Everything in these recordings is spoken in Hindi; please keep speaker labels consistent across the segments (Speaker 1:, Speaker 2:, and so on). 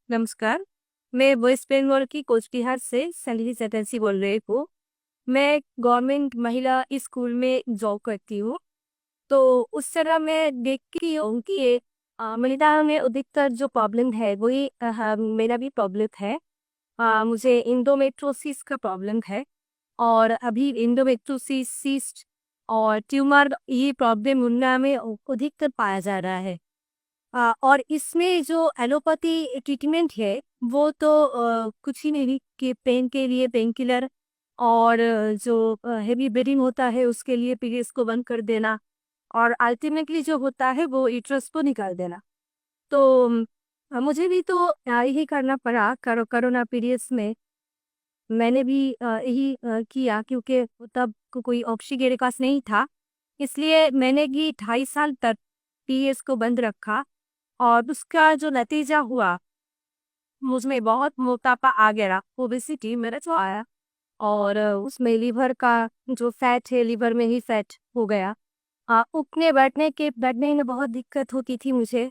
Speaker 1: नमस्कार। मैं वेस्ट बंगाल की कोचबिहार से संगीत चटर्जी बोल रही हूँ। मैं गवर्नमेंट महिला स्कूल में जॉब करती हूँ। तो उस तरह मैं देखती हूँ कि महिलाओं में अधिकतर जो प्रॉब्लम है वही मेरा भी प्रॉब्लम है। मुझे इंडोमेट्रोसिस का प्रॉब्लम है। और अभी इंडोमेट्रोसिस सिस्ट और ट्यूमर ये प्रॉब्लम उनमें में अधिकतर पाया जा रहा है। और इसमें जो एलोपैथी ट्रीटमेंट है वो तो कुछ ही नहीं कि पेन के लिए पेन किलर और जो हेवी ब्लीडिंग होता है उसके लिए पीरियड्स को बंद कर देना और अल्टीमेटली जो होता है वो यूट्रस को निकाल देना। तो मुझे भी तो यही करना पड़ा कोरोना पीरियड्स में। मैंने भी यही किया क्योंकि तब कोई ऑप्शन मेरे पास नहीं था। इसलिए मैंने भी 2.5 साल तक पीरियड्स को बंद रखा और उसका जो नतीजा हुआ मुझमें बहुत मोटापा आ गया, ओबेसिटी मेरा जो आया। और उसमें लीवर का जो फैट है लीवर में ही फैट हो गया। उठने बैठने में बहुत दिक्कत होती थी मुझे।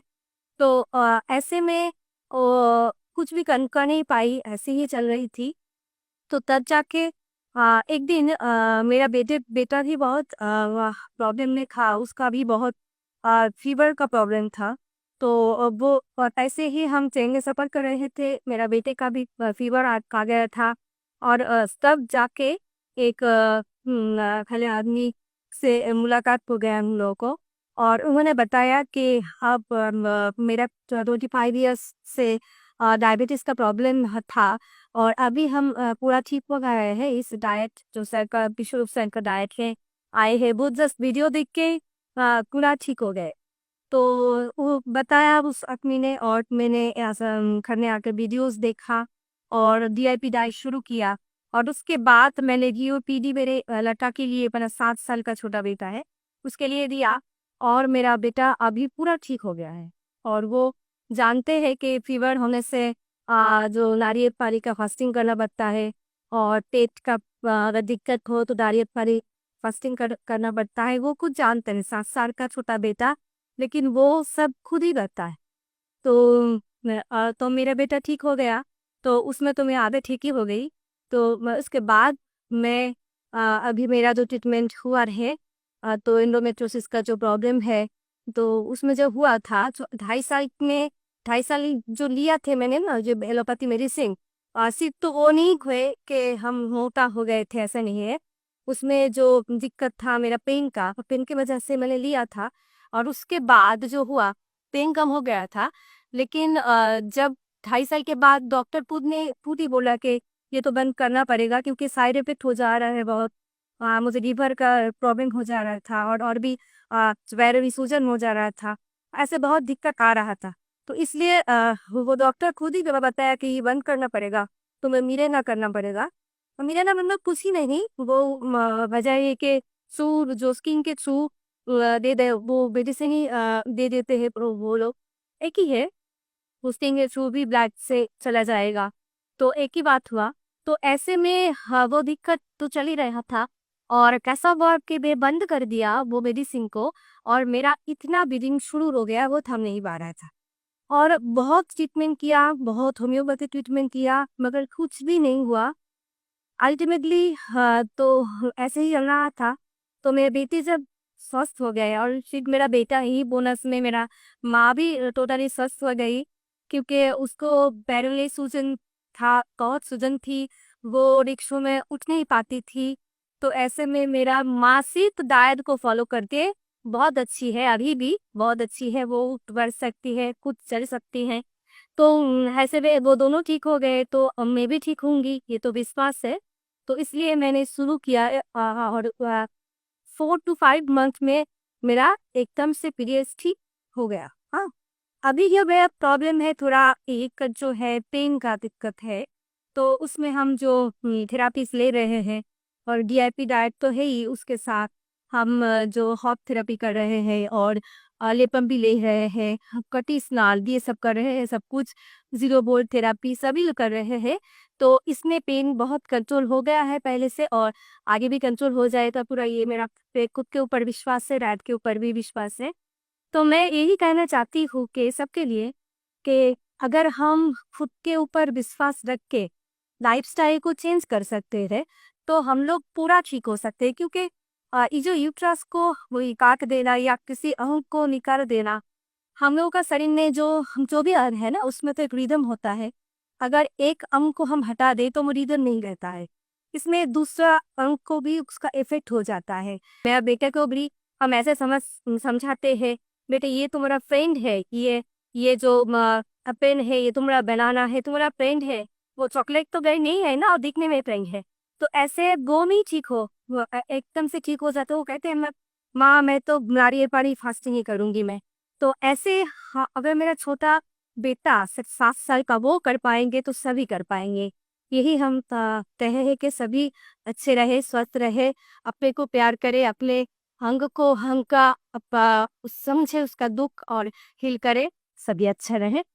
Speaker 1: तो ऐसे में कुछ भी कर नहीं पाई, ऐसे ही चल रही थी। तो तब जाके एक दिन मेरा बेटा भी बहुत प्रॉब्लम में था, उसका भी बहुत फीवर का प्रॉब्लम था। तो वो ऐसे ही हम ट्रेन में सफ़र कर रहे थे, मेरा बेटे का भी फीवर आ गया था। और तब जाके एक खले आदमी से मुलाकात हो गया हम लोगों को। और उन्होंने बताया कि अब मेरा 25 ईयर्स से डायबिटीज़ का प्रॉब्लम था। और अभी हम पूरा ठीक हो गए हैं। इस डाइट जो सरकार विश्व सर का डाइट है आए हैं, वो जस्ट वीडियो देख के पूरा ठीक हो गए। तो वो बताया उस आदमी ने और मैंने ऐसा घर में आकर वीडियोस देखा और डीआईपी डाइट शुरू किया। और उसके बाद मैंने जीओपीडी मेरे लड़का के लिए, अपना 7 साल का छोटा बेटा है उसके लिए दिया। और मेरा बेटा अभी पूरा ठीक हो गया है। और वो जानते हैं कि फीवर होने से जो नारियल पानी का फास्टिंग करना पड़ता है। और पेट का अगर दिक्कत हो तो नारियल पानी फास्टिंग करना पड़ता है। वो कुछ जानते हैं, 7 साल का छोटा बेटा, लेकिन वो सब खुद ही करता है। तो तो मेरा बेटा ठीक हो गया। तो उसमें तो मेरी आदत ठीक ही हो गई। तो उसके बाद मैं अभी मेरा जो ट्रीटमेंट हुआ है, तो एंडोमेट्रोसिस का जो प्रॉब्लम है, तो उसमें जो हुआ था 2.5 साल में, 2.5 साल जो लिया थे मैंने ना जो एलोपैथी मेडिसिन, सिर्फ तो वो नहीं हुए कि हम मोटा हो गए थे, ऐसा नहीं है। उसमें जो दिक्कत था मेरा पेन की वजह से मैंने लिया था। और उसके बाद जो हुआ, पेन कम हो गया था। लेकिन जब 2.5 साल के बाद डॉक्टर खुद ही बोला कि ये तो बंद करना पड़ेगा क्योंकि साइड इफेक्ट हो जा रहा है बहुत। मुझे लीवर का प्रॉब्लम हो जा रहा था और भी पैरों में सूजन हो जा रहा था। ऐसे बहुत दिक्कत आ रहा था। तो इसलिए वो डॉक्टर खुद ही बताया कि ये बंद करना पड़ेगा, तुम्हें मिरेना करना पड़ेगा। और मिरेना मतलब कुछ ही नहीं, वो वजह ये कि थ्रू जो स्किन के थ्रू दे वो मेडिसिन ही दे देते हैं वो लोग। एक ही है, उसके थ्रू भी ब्लड से चला जाएगा। तो एक ही बात हुआ। तो ऐसे में वो दिक्कत तो चल ही रहा था। और कैसा हुआ कि मैं बंद कर दिया वो मेडिसिन को। और मेरा इतना ब्लीडिंग शुरू हो गया, वो थम नहीं पा रहा था। और बहुत ट्रीटमेंट किया, बहुत होम्योपैथी ट्रीटमेंट किया, मगर कुछ भी नहीं हुआ। अल्टीमेटली तो ऐसे ही चल रहा था। तो मेरे बेटे जब स्वस्थ हो गए, और फिर मेरा बेटा ही बोनस में, मेरा माँ भी टोटली स्वस्थ हो गई क्योंकि उसको पैरों में सूजन था, बहुत सूजन थी। वो रिक्शों में उठ नहीं पाती थी। तो ऐसे में मेरा माँ सिर्फ डाइट को फॉलो करके बहुत अच्छी है, अभी भी बहुत अच्छी है, वो उठ बढ़ सकती है, खुद चल सकती है। तो ऐसे में वो दोनों ठीक हो गए तो अब मैं भी ठीक होंगी, ये तो विश्वास है। तो इसलिए मैंने शुरू किया और 4 to 5 मंथ में मेरा एकदम से पीरियड्स ठीक हो गया। हाँ, अभी ये मेरा प्रॉब्लम है, थोड़ा एक जो है पेन का दिक्कत है। तो उसमें हम जो थेरापीज ले रहे हैं, और डीआईपी डाइट तो है ही, उसके साथ हम जो हॉट थेरेपी कर रहे हैं और लेपम भी ले रहे हैं, कटी स्नाल ये सब कर रहे हैं, सब कुछ जीरो बोल्ट थेरापी सभी कर रहे हैं। तो इसमें पेन बहुत कंट्रोल हो गया है पहले से, और आगे भी कंट्रोल हो जाएगा पूरा। ये मेरा खुद के ऊपर विश्वास है, डाइट के ऊपर भी विश्वास है। तो मैं यही कहना चाहती हूँ कि सबके लिए कि अगर हम खुद के ऊपर विश्वास रख के लाइफस्टाइल को चेंज कर सकते हैं तो हम लोग पूरा ठीक हो सकते हैं, क्योंकि ये जो यूट्रस को वही काट देना या किसी अंग को निकाल देना, हम लोगों का शरीर में जो भी अंग है ना, उसमें तो एक रिदम होता है। अगर एक अंग को हम हटा दें तो वो रिदम नहीं रहता है, इसमें दूसरा अंग को भी उसका इफेक्ट हो जाता है। मेरा बेटे को भी हम ऐसे समझाते हैं, बेटे ये तुम्हारा फ्रेंड है, ये जो पेन है ये तुम्हारा बनाना है, तुम्हारा फ्रेंड है। वो चॉकलेट तो गई नहीं है ना, और दिखने में फ्रेंड है। तो ऐसे वो नहीं ठीक हो, वो एकदम से ठीक हो जाते, वो कहते हैं माँ मैं तो नारियल पानी फास्टिंग ही करूंगी मैं। तो ऐसे हाँ, अगर मेरा छोटा बेटा सिर्फ 7 साल का वो कर पाएंगे तो सभी कर पाएंगे। यही हम कहे हैं कि सभी अच्छे रहे, स्वस्थ रहे, अपने को प्यार करे, अपने अंग का समझे उसका दुख और हील करे, सभी अच्छा रहे।